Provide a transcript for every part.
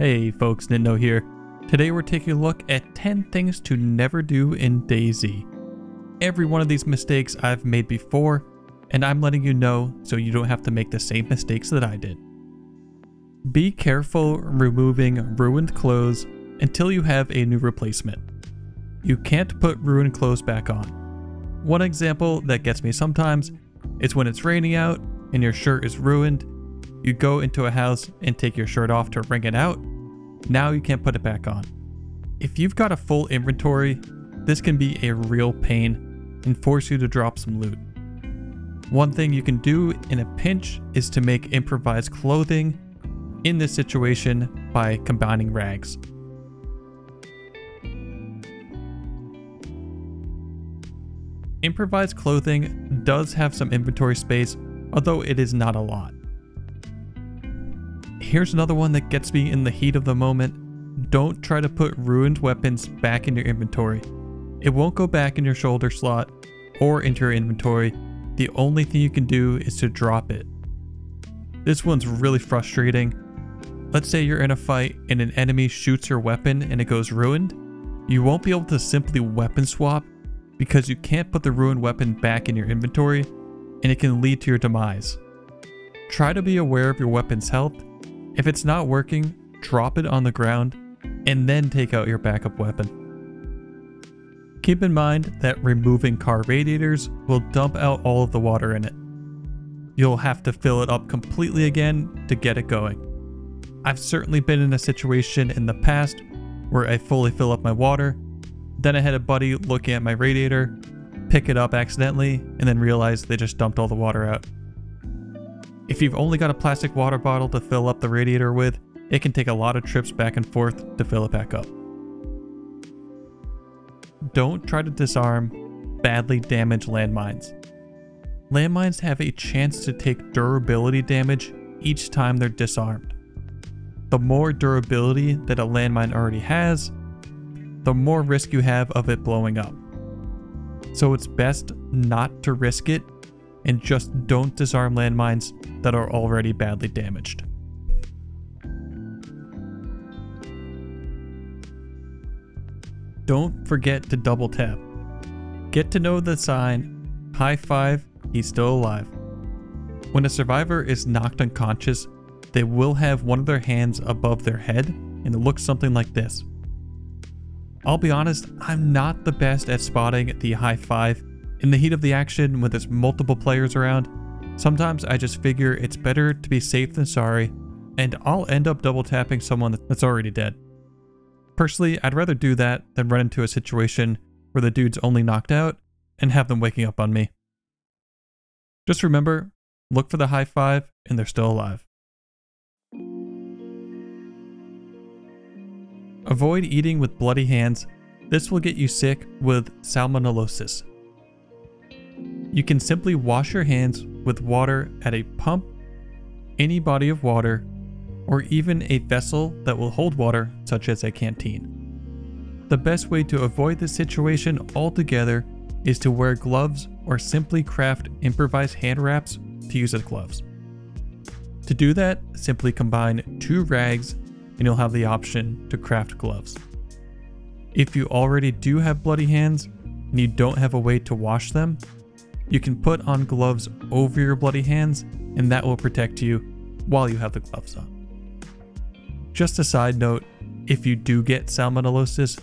Hey folks, Nintendo here. Today we're taking a look at 10 things to never do in DayZ. Every one of these mistakes I've made before, and I'm letting you know so you don't have to make the same mistakes that I did. Be careful removing ruined clothes until you have a new replacement. You can't put ruined clothes back on. One example that gets me sometimes is when it's raining out and your shirt is ruined. You go into a house and take your shirt off to wring it out. Now you can't put it back on. If you've got a full inventory, this can be a real pain and force you to drop some loot. One thing you can do in a pinch is to make improvised clothing in this situation by combining rags. Improvised clothing does have some inventory space, although it is not a lot. Here's another one that gets me in the heat of the moment. Don't try to put ruined weapons back in your inventory. It won't go back in your shoulder slot or into your inventory. The only thing you can do is to drop it. This one's really frustrating. Let's say you're in a fight and an enemy shoots your weapon and it goes ruined. You won't be able to simply weapon swap because you can't put the ruined weapon back in your inventory and it can lead to your demise. Try to be aware of your weapon's health. If it's not working, drop it on the ground and then take out your backup weapon. Keep in mind that removing car radiators will dump out all of the water in it. You'll have to fill it up completely again to get it going. I've certainly been in a situation in the past where I fully fill up my water, then I had a buddy looking at my radiator, pick it up accidentally, and then realize they just dumped all the water out. If you've only got a plastic water bottle to fill up the radiator with, it can take a lot of trips back and forth to fill it back up. Don't try to disarm badly damaged landmines. Landmines have a chance to take durability damage each time they're disarmed. The more durability that a landmine already has, the more risk you have of it blowing up. So it's best not to risk it and just don't disarm landmines that are already badly damaged. Don't forget to double tap. Get to know the sign, high five, he's still alive. When a survivor is knocked unconscious, they will have one of their hands above their head and it looks something like this. I'll be honest, I'm not the best at spotting the high five. In the heat of the action, when there's multiple players around, sometimes I just figure it's better to be safe than sorry, and I'll end up double tapping someone that's already dead. Personally, I'd rather do that than run into a situation where the dude's only knocked out and have them waking up on me. Just remember, look for the high five and they're still alive. Avoid eating with bloody hands. This will get you sick with salmonellosis. You can simply wash your hands with water at a pump, any body of water, or even a vessel that will hold water, such as a canteen. The best way to avoid this situation altogether is to wear gloves or simply craft improvised hand wraps to use as gloves. To do that, simply combine 2 rags and you'll have the option to craft gloves. If you already do have bloody hands and you don't have a way to wash them, you can put on gloves over your bloody hands and that will protect you while you have the gloves on. Just a side note, if you do get salmonellosis,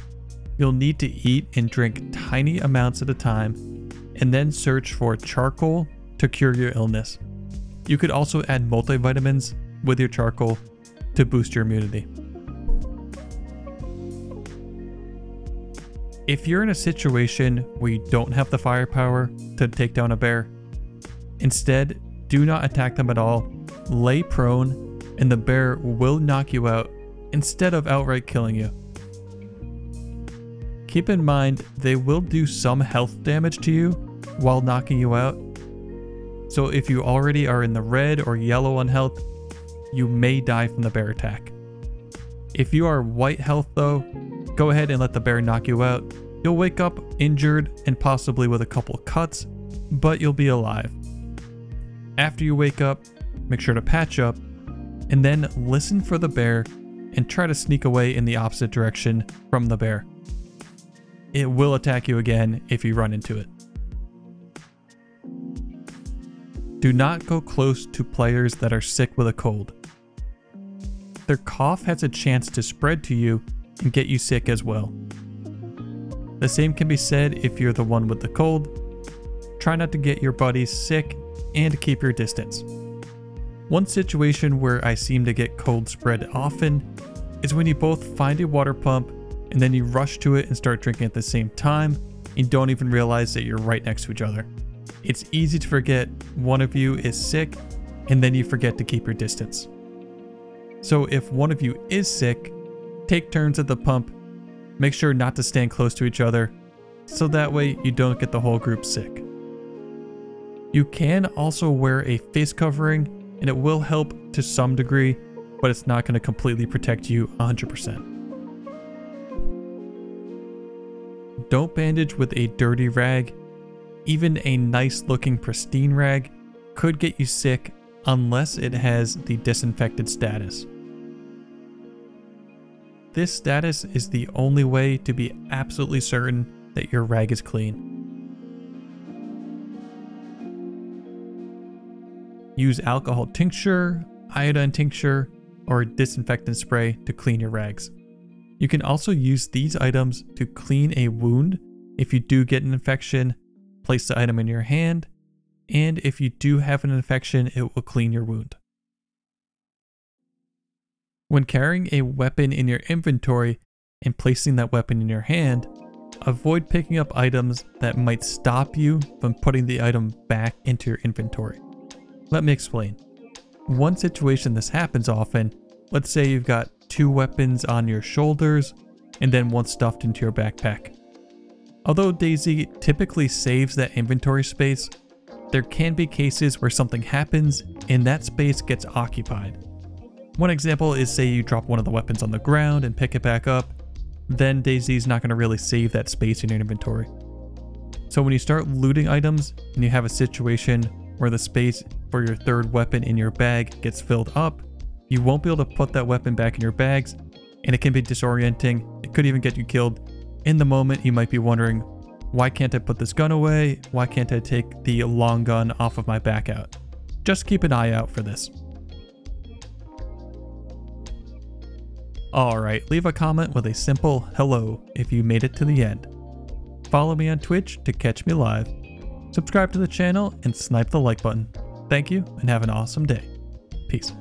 you'll need to eat and drink tiny amounts at a time and then search for charcoal to cure your illness. You could also add multivitamins with your charcoal to boost your immunity. If you're in a situation where you don't have the firepower to take down a bear, instead, do not attack them at all. Lay prone and the bear will knock you out instead of outright killing you. Keep in mind, they will do some health damage to you while knocking you out. So if you already are in the red or yellow on health, you may die from the bear attack. If you are white health though, go ahead and let the bear knock you out. You'll wake up injured and possibly with a couple cuts, but you'll be alive. After you wake up, make sure to patch up, and then listen for the bear and try to sneak away in the opposite direction from the bear. It will attack you again if you run into it. Do not go close to players that are sick with a cold. Their cough has a chance to spread to you and get you sick as well. The same can be said if you're the one with the cold. Try not to get your buddies sick and keep your distance. One situation where I seem to get cold spread often is when you both find a water pump and then you rush to it and start drinking at the same time and don't even realize that you're right next to each other. It's easy to forget one of you is sick and then you forget to keep your distance. So if one of you is sick, take turns at the pump. Make sure not to stand close to each other so that way you don't get the whole group sick. You can also wear a face covering and it will help to some degree, but it's not going to completely protect you 100%. Don't bandage with a dirty rag. Even a nice looking pristine rag could get you sick unless it has the disinfected status. This status is the only way to be absolutely certain that your rag is clean. Use alcohol tincture, iodine tincture, or disinfectant spray to clean your rags. You can also use these items to clean a wound if you do get an infection. Place the item in your hand, and if you do have an infection, it will clean your wound. When carrying a weapon in your inventory and placing that weapon in your hand, avoid picking up items that might stop you from putting the item back into your inventory. Let me explain. One situation this happens often, let's say you've got 2 weapons on your shoulders and then one stuffed into your backpack. Although DayZ typically saves that inventory space, there can be cases where something happens and that space gets occupied. One example is, say you drop one of the weapons on the ground and pick it back up, then DayZ is not going to really save that space in your inventory. So when you start looting items and you have a situation where the space for your third weapon in your bag gets filled up, you won't be able to put that weapon back in your bags, and it can be disorienting. It could even get you killed. In the moment, you might be wondering, why can't I put this gun away? Why can't I take the long gun off of my back out? Just keep an eye out for this. Alright, leave a comment with a simple hello if you made it to the end. Follow me on Twitch to catch me live. Subscribe to the channel and snipe the like button. Thank you and have an awesome day. Peace.